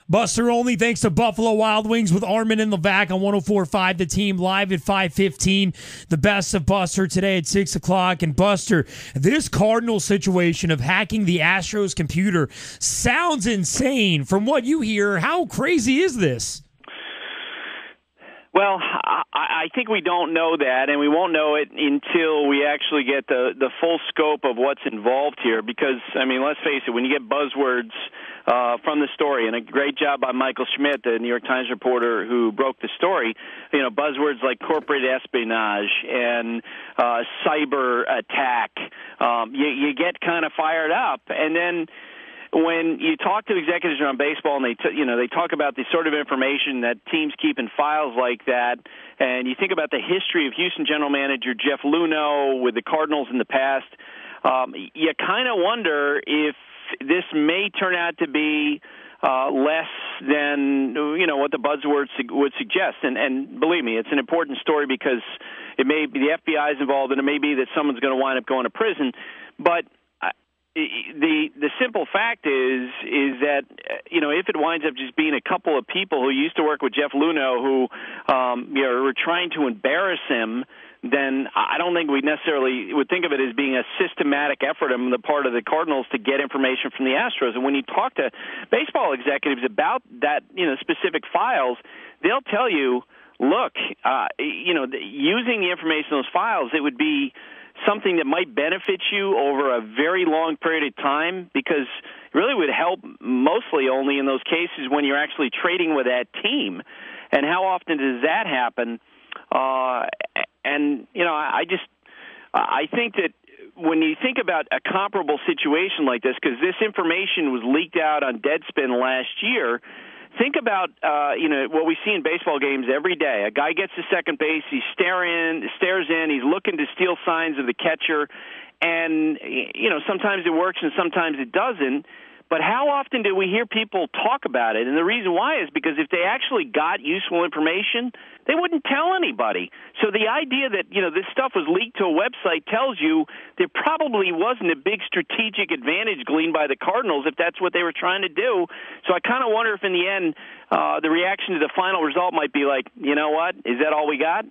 Buster Olney, thanks to Buffalo Wild Wings with Armen and Levack on 104.5 The Team, live at 5:15. The best of Buster today at 6 o'clock. And Buster, this Cardinal situation of hacking the Astros computer sounds insane. From what you hear, how crazy is this? Well, I think we don't know that, and we won't know it until we actually get the full scope of what's involved here. Because, I mean, let's face it, when you get buzzwords from the story, and a great job by Michael Schmidt, the New York Times reporter who broke the story, you know, buzzwords like corporate espionage and cyber attack, you get kind of fired up. And then when you talk to executives around baseball and they talk about the sort of information that teams keep in files like that, and you think about the history of Houston general manager Jeff Luhnow with the Cardinals in the past, you kind of wonder if this may turn out to be less than what the buzzwords would suggest. And believe me, it's an important story because it may be the FBI is involved, and it may be that someone's going to wind up going to prison, but the simple fact is that if it winds up just being a couple of people who used to work with Jeff Luhnow who were trying to embarrass him, then I don't think we necessarily would think of it as being a systematic effort on the part of the Cardinals to get information from the Astros. And when you talk to baseball executives about that, specific files, they'll tell you, look, using the information in those files, it would be something that might benefit you over a very long period of time, because it really would help mostly only in those cases when you're actually trading with that team. And how often does that happen? I think that when you think about a comparable situation like this, because this information was leaked out on Deadspin last year, think about what we see in baseball games every day. A guy gets to second base, he stares in, he's looking to steal signs of the catcher, and sometimes it works and sometimes it doesn't. But how often do we hear people talk about it? And the reason why is because if they actually got useful information, they wouldn't tell anybody. So the idea that, this stuff was leaked to a website tells you there probably wasn't a big strategic advantage gleaned by the Cardinals if that's what they were trying to do. So I kind of wonder if in the end the reaction to the final result might be like, you know what, is that all we got?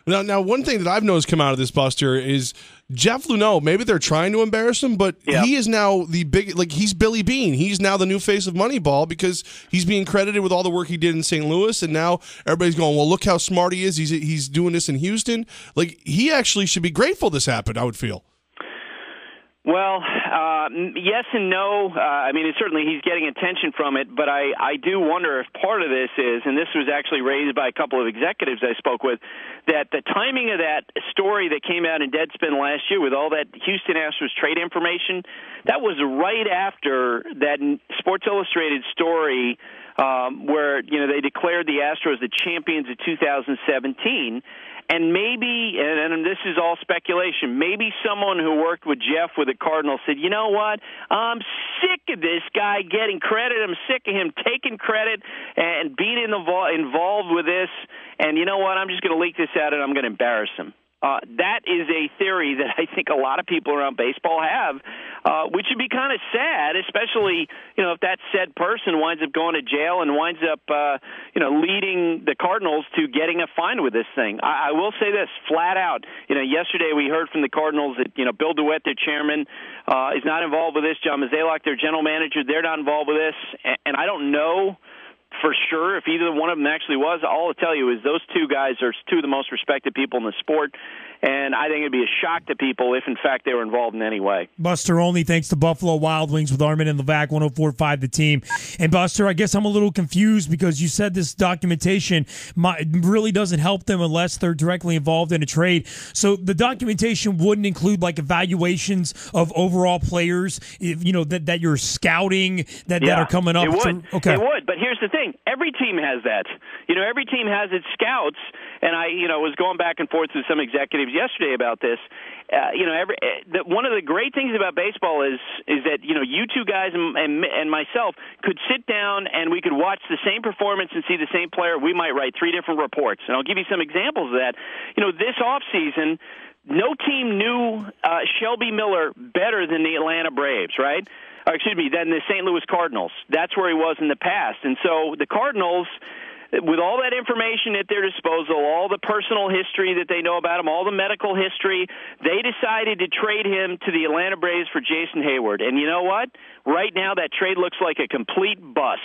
Now, one thing that I've noticed come out of this, Buster, is Jeff Luhnow, maybe they're trying to embarrass him, but he is now the big, he's Billy Beane. He's now the new face of Moneyball because he's being credited with all the work he did in St. Louis, and now everybody's going, well, look how smart he is. He's doing this in Houston. He actually should be grateful this happened, I would feel. Well, yes and no. Certainly he's getting attention from it, but I do wonder if part of this is, and this was actually raised by a couple of executives I spoke with, that the timing of that story that came out in Deadspin last year with all that Houston Astros trade information, that was right after that Sports Illustrated story where they declared the Astros the champions of 2017. And maybe, and this is all speculation, maybe someone who worked with Jeff with the Cardinals said, you know what, I'm sick of this guy getting credit. I'm sick of him taking credit and being involved with this. And you know what, I'm just going to leak this out and I'm going to embarrass him. That is a theory that I think a lot of people around baseball have, which would be kind of sad, especially, if that said person winds up going to jail and winds up, leading the Cardinals to getting a fine with this thing. I will say this flat out. Yesterday we heard from the Cardinals that, Bill DeWitt, their chairman, is not involved with this. John Mozeliak, their general manager, they're not involved with this. And I don't know for sure if either one of them actually was. All I'll tell you is those two guys are two of the most respected people in the sport, and I think it'd be a shock to people if, in fact, they were involved in any way. Buster Olney, thanks to Buffalo Wild Wings with Armen and Levack, 104.5 The Team. And, Buster, I guess I'm a little confused because you said this documentation really doesn't help them unless they're directly involved in a trade. So the documentation wouldn't include, evaluations of overall players, that you're scouting, that are coming up? It would. Okay. It would, but here's the thing. Every team has that. Every team has its scouts, and I was going back and forth with some executives yesterday about this. One of the great things about baseball is that you two guys and myself could sit down and we could watch the same performance and see the same player. We might write 3 different reports, and I'll give you some examples of that. This offseason, no team knew Shelby Miller better than the Atlanta Braves, right? than the St. Louis Cardinals. That's where he was in the past. And so the Cardinals, with all that information at their disposal, all the personal history that they know about him, all the medical history, they decided to trade him to the Atlanta Braves for Jason Hayward. And you know what? Right now that trade looks like a complete bust.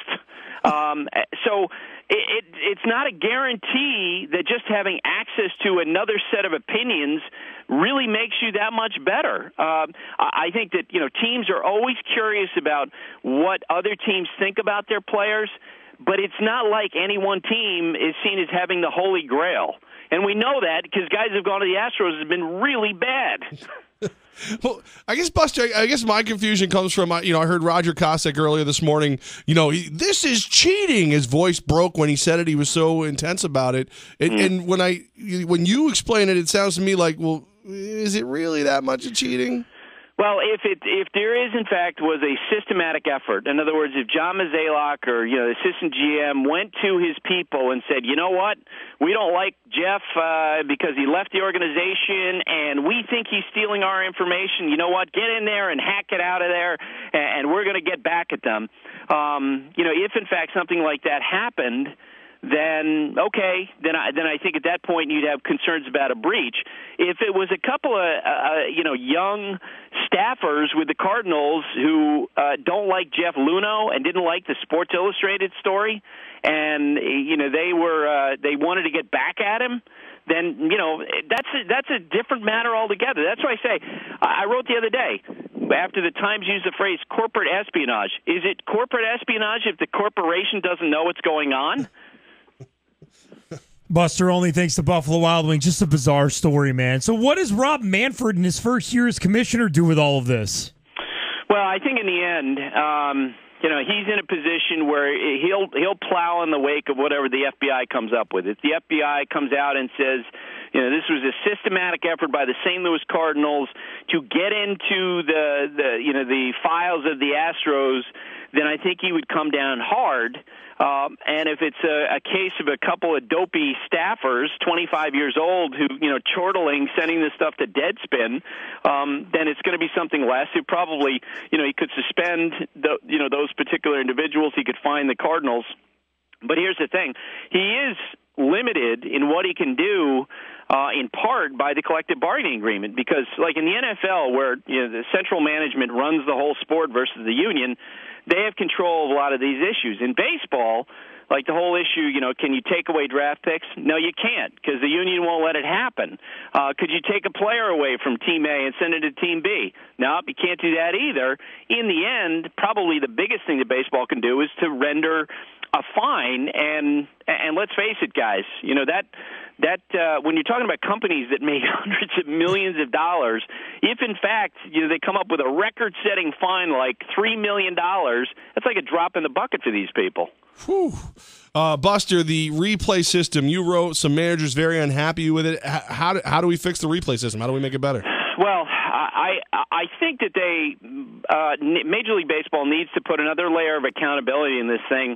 So it's not a guarantee that just having access to another set of opinions really makes you that much better. I think that teams are always curious about what other teams think about their players, but it's not like any one team is seen as having the Holy Grail. And we know that because guys who've gone to the Astros have been really bad. Well, I guess, Buster, I guess my confusion comes from, I heard Roger Cossack earlier this morning, this is cheating. His voice broke when he said it. He was so intense about it. And when you explain it, it sounds to me like, well, is it really that much of cheating? Well, if there is, in fact, was a systematic effort, in other words, if John Mozeliak or the assistant GM went to his people and said, you know what, we don't like Jeff because he left the organization and we think he's stealing our information, you know what, get in there and hack it out of there and we're going to get back at them. If, in fact, something like that happened, then okay, then I think at that point you'd have concerns about a breach. If it was a couple of young staffers with the Cardinals who don't like Jeff Luhnow and didn't like the Sports Illustrated story, and they wanted to get back at him, then that's a different matter altogether. That's why I say I wrote the other day after the Times used the phrase corporate espionage. Is it corporate espionage if the corporation doesn't know what's going on? Buster, only thanks to Buffalo Wild Wings. Just a bizarre story, man. So what does Rob Manfred in his first year as commissioner do with all of this? Well, I think in the end, he's in a position where he'll plow in the wake of whatever the FBI comes up with. If the FBI comes out and says, this was a systematic effort by the St. Louis Cardinals to get into the files of the Astros, then I think he would come down hard. And if it's a case of a couple of dopey staffers, 25 years old, who, chortling, sending this stuff to Deadspin, then it's going to be something less. It probably, he could suspend, those particular individuals. He could fine the Cardinals. But here's the thing. He is limited in what he can do, in part by the collective bargaining agreement, because like in the NFL where the central management runs the whole sport versus the union, they have control of a lot of these issues. In baseball, like the whole issue, can you take away draft picks? No, you can't, because the union won't let it happen. Could you take a player away from Team A and send it to Team B? No, you can't do that either. In the end, probably the biggest thing that baseball can do is to render a fine, and let's face it, guys, that when you're talking about companies that make hundreds of millions of dollars, if in fact they come up with a record-setting fine like $3 million, that's like a drop in the bucket for these people. Whew. Buster, the replay system, you wrote some managers very unhappy with it. How do we fix the replay system? How do we make it better? Well, I think that Major League Baseball needs to put another layer of accountability in this thing.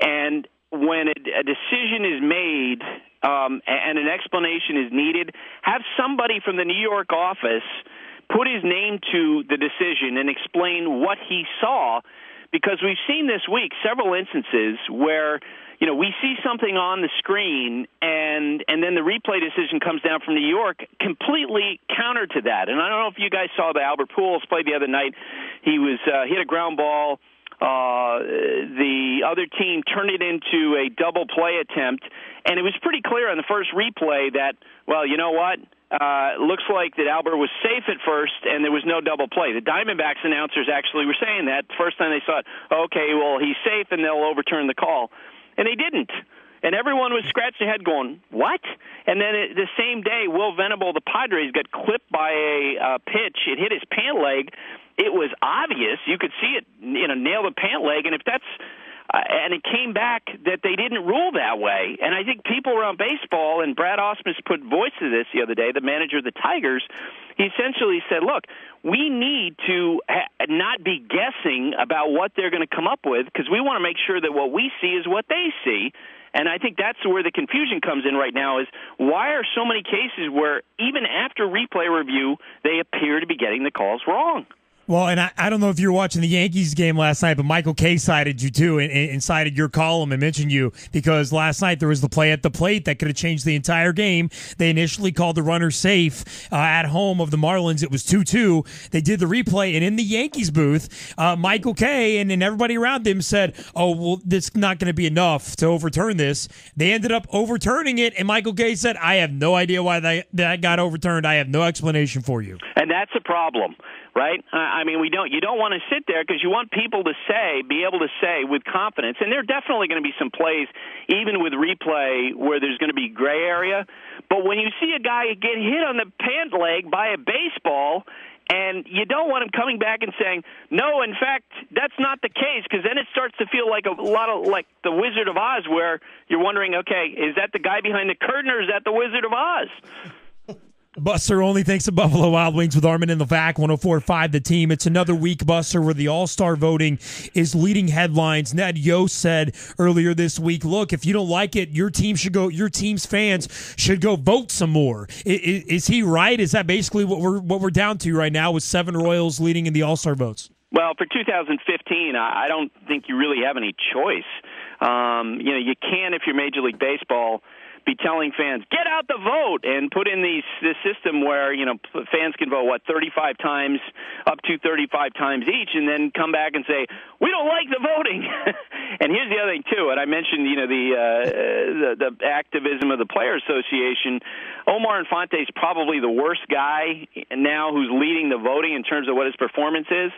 And when a decision is made and an explanation is needed, have somebody from the New York office put his name to the decision and explain what he saw, because we've seen this week several instances where we see something on the screen and then the replay decision comes down from New York completely counter to that. And I don't know if you guys saw the Albert Pujols play the other night. He hit a ground ball. The other team turned it into a double play attempt, and it was pretty clear on the first replay that, well, you know what? Looks like that Albert was safe at first, and there was no double play. The Diamondbacks announcers actually were saying that the first time they saw it. Okay, well, he's safe, and they'll overturn the call. And they didn't. And everyone was scratching their head going, what? And then the same day, Will Venable, the Padres, got clipped by a pitch. It hit his pant leg. It was obvious. You could see it, nail the pant leg. And if that's and it came back that they didn't rule that way. And I think people around baseball, and Brad Ausmus put voice to this the other day, the manager of the Tigers, he essentially said, look, we need to not be guessing about what they're going to come up with, because we want to make sure that what we see is what they see. And I think that's where the confusion comes in right now, is why are so many cases where even after replay review, they appear to be getting the calls wrong? Well, and I don't know if you were watching the Yankees game last night, but Michael Kay cited you too and cited your column and mentioned you because last night there was the play at the plate that could have changed the entire game. They initially called the runner safe at home of the Marlins. It was 2-2. They did the replay, and in the Yankees booth, Michael Kay and everybody around him said, oh, well, this is not going to be enough to overturn this. They ended up overturning it, and Michael Kay said, I have no idea why that got overturned. I have no explanation for you. And that's a problem. Right? I mean, you don't want to sit there because you want people to be able to say with confidence, and there are definitely going to be some plays, even with replay, where there's going to be gray area. But when you see a guy get hit on the pant leg by a baseball, and you don't want him coming back and saying, no, in fact, that's not the case, because then it starts to feel like a lot of like the Wizard of Oz, where you're wondering, okay, is that the guy behind the curtain or is that the Wizard of Oz? Buster Olney thanks to Buffalo Wild Wings with Armen and Levack, 104.5 The Team. It's another week, Buster, where the All-Star voting is leading headlines. Ned Yost said earlier this week, look, if you don't like it, your team's fans should go vote some more. Is he right? Is that basically what we're down to right now with 7 Royals leading in the All-Star votes? Well, for 2015, I don't think you really have any choice. You can, if you're Major League Baseball, be telling fans, get out the vote, and put in this system where, fans can vote, 35 times, up to 35 times each, and then come back and say, we don't like the voting. And here's the other thing, too, and I mentioned, the activism of the Players Association. Omar Infante is probably the worst guy now who's leading the voting in terms of what his performance is.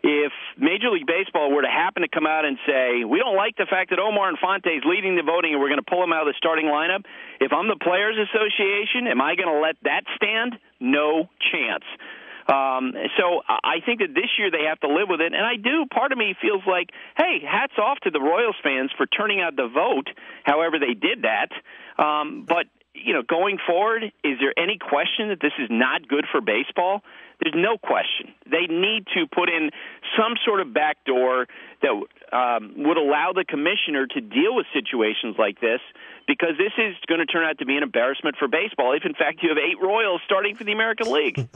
If Major League Baseball were to happen to come out and say, we don't like the fact that Omar Infante is leading the voting and we're going to pull him out of the starting lineup, if I'm the Players Association, am I going to let that stand? No chance. So I think that this year they have to live with it, and I do. Part of me feels like, hey, hats off to the Royals fans for turning out the vote, however they did that. But going forward, is there any question that this is not good for baseball? There's no question. They need to put in some sort of backdoor that would allow the commissioner to deal with situations like this, because this is going to turn out to be an embarrassment for baseball if, in fact, you have 8 Royals starting for the American League.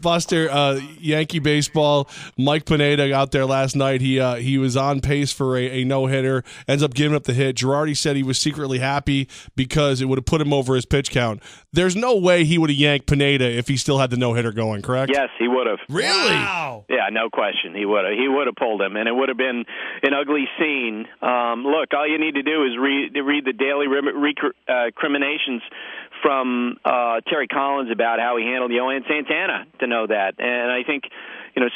Buster, Yankee baseball, Mike Pineda out there last night. He was on pace for a no-hitter, ends up giving up the hit. Girardi said he was secretly happy because it would have put him over his pitch count. There's no way he would have yanked Pineda if he still had the no-hitter going, correct? Yes, he would have. Really? Wow. Yeah, no question. He would have. He would have pulled him, and it would have been an ugly scene. Look, all you need to do is read the daily recriminations from Terry Collins about how he handled Yohan Santana to know that. And I think,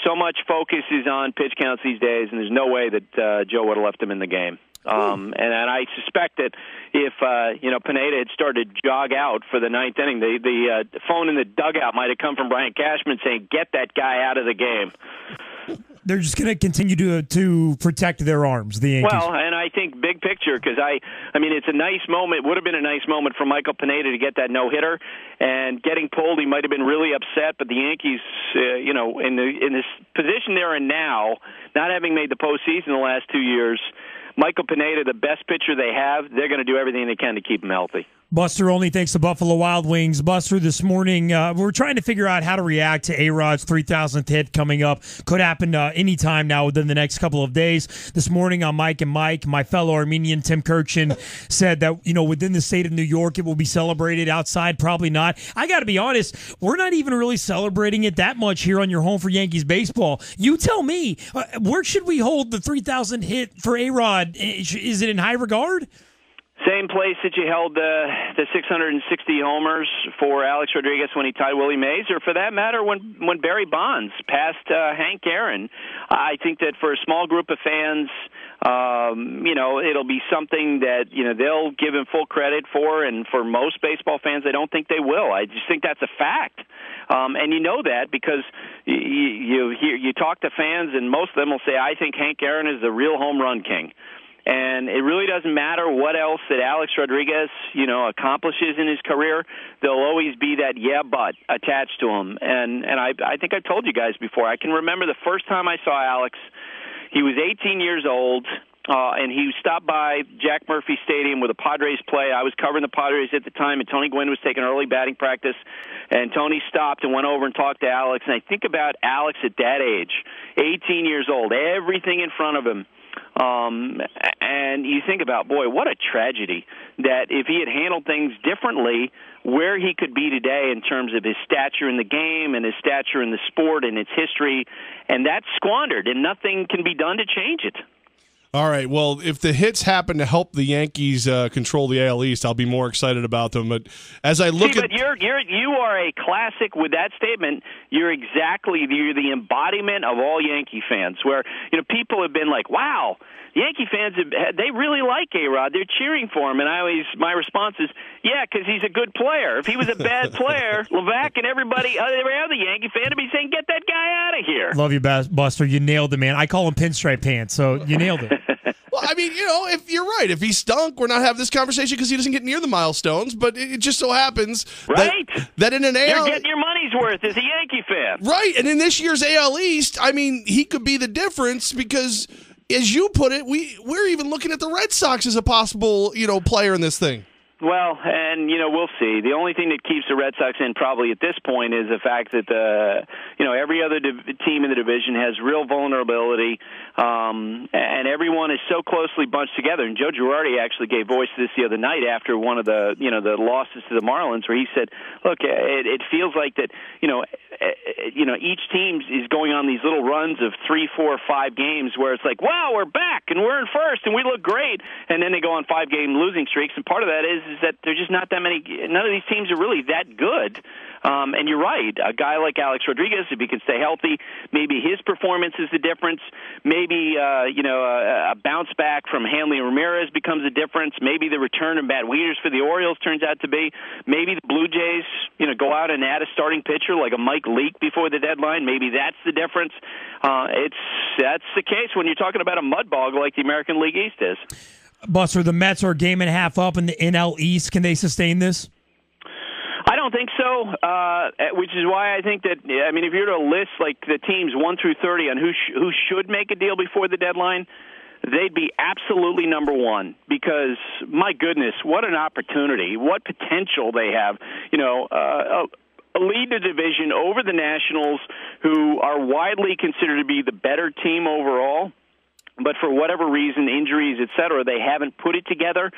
so much focus is on pitch counts these days, and there's no way that Joe would have left him in the game. And I suspect that if Pineda had started to jog out for the 9th inning, the phone in the dugout might have come from Brian Cashman saying, "Get that guy out of the game." They're just going to continue to protect their arms, the Yankees. Well, and I think big picture, because I mean, it's a nice moment. It would have been a nice moment for Michael Pineda to get that no-hitter, and getting pulled, he might have been really upset. But the Yankees, in this position they're in now, not having made the postseason the last 2 years, Michael Pineda, the best pitcher they have, they're going to do everything they can to keep him healthy. Buster Olney thanks to Buffalo Wild Wings. Buster, this morning, we're trying to figure out how to react to A-Rod's 3,000th hit coming up. Could happen anytime now within the next couple of days. This morning on Mike and Mike, my fellow Armenian Tim Kirchin said that, within the state of New York, it will be celebrated. Outside, probably not. I got to be honest, we're not even really celebrating it that much here on your home for Yankees baseball. You tell me, where should we hold the 3,000 hit for A-Rod? Is it in high regard? Same place that you held the 660 homers for Alex Rodriguez when he tied Willie Mays, or for that matter, when Barry Bonds passed Hank Aaron. I think that for a small group of fans, it'll be something that they'll give him full credit for, and for most baseball fans, I don't think they will. I just think that's a fact. And you know that because you talk to fans, and most of them will say, I think Hank Aaron is the real home run king. And it really doesn't matter what else that Alex Rodriguez, accomplishes in his career. There'll always be that but attached to him. And I think I've told you guys before, I can remember the first time I saw Alex. He was 18 years old. and he stopped by Jack Murphy Stadium with a Padres play. I was covering the Padres at the time, and Tony Gwynn was taking early batting practice. And Tony stopped and went over and talked to Alex. And I think about Alex at that age, 18 years old, everything in front of him. And you think about, boy, what a tragedy that if he had handled things differently, where he could be today in terms of his stature in the game and his stature in the sport and its history. And that's squandered, and nothing can be done to change it. All right, well, if the hits happen to help the Yankees control the AL East, I'll be more excited about them. But as I look but you are a classic with that statement. You're the embodiment of all Yankee fans. Where people have been like, "Wow, Yankee fans they really like A-Rod. They're cheering for him." And my response is, "Yeah, because he's a good player. If he was a bad player, Levack and everybody every other Yankee fan would be saying, get that guy out of here." Love you, Buster. You nailed it, man. I call him pinstripe pants, so you nailed it. Well, I mean, if you're right, if he stunk, we're not having this conversation because he doesn't get near the milestones. But it just so happens that in an AL, you're getting your money's worth as a Yankee fan, right? And in this year's AL East, I mean, he could be the difference because, as you put it, we're even looking at the Red Sox as a possible player in this thing. Well, and we'll see. The only thing that keeps the Red Sox in probably at this point is the fact that every other team in the division has real vulnerability, and everyone is so closely bunched together. And Joe Girardi actually gave voice to this the other night after one of the the losses to the Marlins, where he said, "Look, it feels like that each team is going on these little runs of 3, 4, 5 games where it's like, wow, we're back and we're in first and we look great, and then they go on 5-game losing streaks, and part of that is that there's just not that many. None of these teams are really that good." And you're right. A guy like Alex Rodriguez, if he can stay healthy, maybe his performance is the difference. Maybe a bounce back from Hanley and Ramirez becomes a difference. Maybe the return of Matt Wieters for the Orioles turns out to be. Maybe the Blue Jays, go out and add a starting pitcher like a Mike Leake before the deadline. Maybe that's the difference. That's the case when you're talking about a mud bog like the American League East is. Buster, the Mets are a game and a half up in the NL East. Can they sustain this? I don't think so, which is why I think that, if you were to list like the teams 1 through 30 on who should make a deal before the deadline, they'd be absolutely number one because, my goodness, what an opportunity, what potential they have. Lead the division over the Nationals, who are widely considered to be the better team overall, but for whatever reason, injuries, et cetera, they haven't put it together.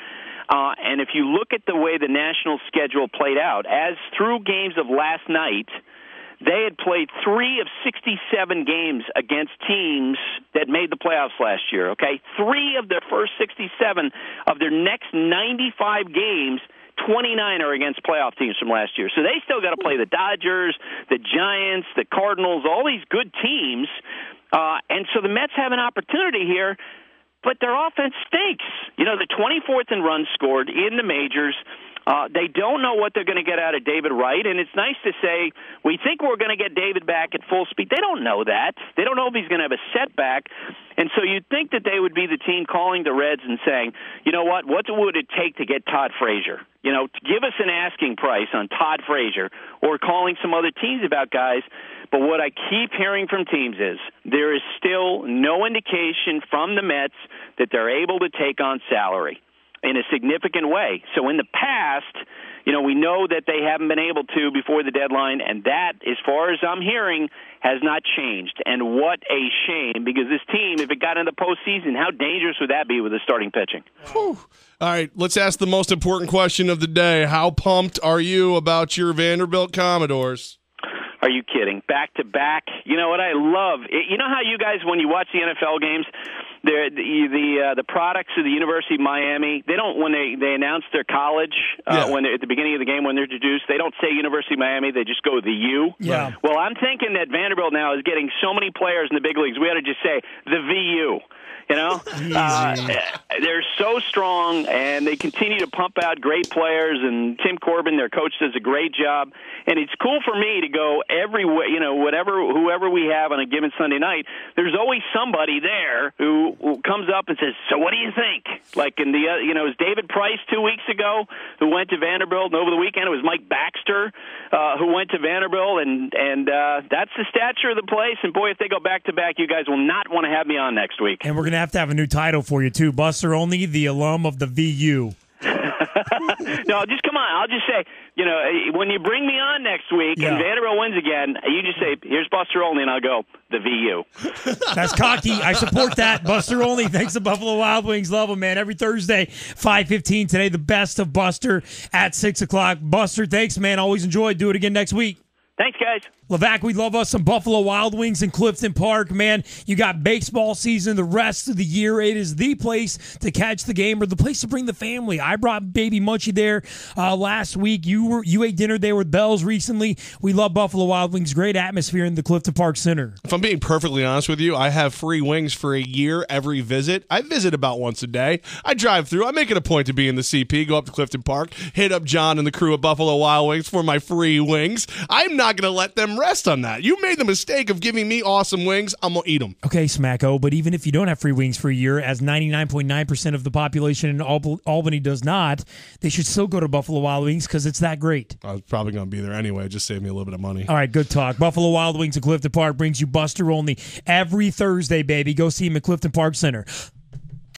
And if you look at the way the Nationals schedule played out, as through games of last night, they had played 3 of 67 games against teams that made the playoffs last year, okay? 3 of their first 67 of their next 95 games, 29 are against playoff teams from last year. So they still got to play the Dodgers, the Giants, the Cardinals, all these good teams. And so the Mets have an opportunity here, but their offense stinks. The 24th in runs scored in the majors. They don't know what they're going to get out of David Wright, and it's nice to say, we think we're going to get David back at full speed. They don't know that. They don't know if he's going to have a setback. And so you'd think that they would be the team calling the Reds and saying, you know what would it take to get Todd Frazier? To give us an asking price on Todd Frazier, or calling some other teams about guys. But what I keep hearing from teams is there is still no indication from the Mets that they're able to take on salary in a significant way. So in the past, we know that they haven't been able to before the deadline, and that, as far as I'm hearing, has not changed. And what a shame, because this team, if it got into the postseason, how dangerous would that be with the starting pitching? Whew. All right, let's ask the most important question of the day. How pumped are you about your Vanderbilt Commodores? Are you kidding? Back to back. You know what I love? You know how you guys, when you watch the NFL games, the products of the University of Miami, they don't, when they announce their college, when they're at the beginning of the game, when they're introduced, they don't say University of Miami, they just go the U. Yeah. Well, I'm thinking that Vanderbilt now is getting so many players in the big leagues, we ought to just say the VU. There's so strong, and they continue to pump out great players. And Tim Corbin, their coach, does a great job. And it's cool for me to go everywhere, whoever we have on a given Sunday night. There's always somebody there who comes up and says, "So what do you think?" Like in the, it was David Price 2 weeks ago who went to Vanderbilt, and over the weekend it was Mike Baxter who went to Vanderbilt, and that's the stature of the place. And boy, if they go back to back, you guys will not want to have me on next week. And we're gonna have to have a new title for you too, Buster Olney, the alum of the VU. No, just come on. I'll just say, when you bring me on next week and Vanderbilt wins again, you just say, "Here's Buster Olney," and I'll go, "The VU." That's cocky. I support that. Buster Olney, thanks to Buffalo Wild Wings. Love him, man. Every Thursday, 5:15 today, the best of Buster at 6 o'clock. Buster, thanks, man. Always enjoy. Do it again next week. Thanks, guys. Levack, we love us some Buffalo Wild Wings in Clifton Park. Man, you got baseball season the rest of the year. It is the place to catch the game or the place to bring the family. I brought baby Munchie there last week. You ate dinner there with Bells recently. We love Buffalo Wild Wings. Great atmosphere in the Clifton Park Center. If I'm being perfectly honest with you, I have free wings for a year every visit. I visit about once a day. I drive through. I make it a point to be in the CP, go up to Clifton Park, hit up John and the crew at Buffalo Wild Wings for my free wings. I'm not going to let them rest on that. You made the mistake of giving me awesome wings. I'm going to eat them. Okay, Smacko, but even if you don't have free wings for a year, as 99.9% of the population in Albany does not, they should still go to Buffalo Wild Wings because it's that great. I was probably going to be there anyway. Just save me a little bit of money. All right, good talk. Buffalo Wild Wings at Clifton Park brings you Buster Olney every Thursday, baby. Go see him at Clifton Park Center.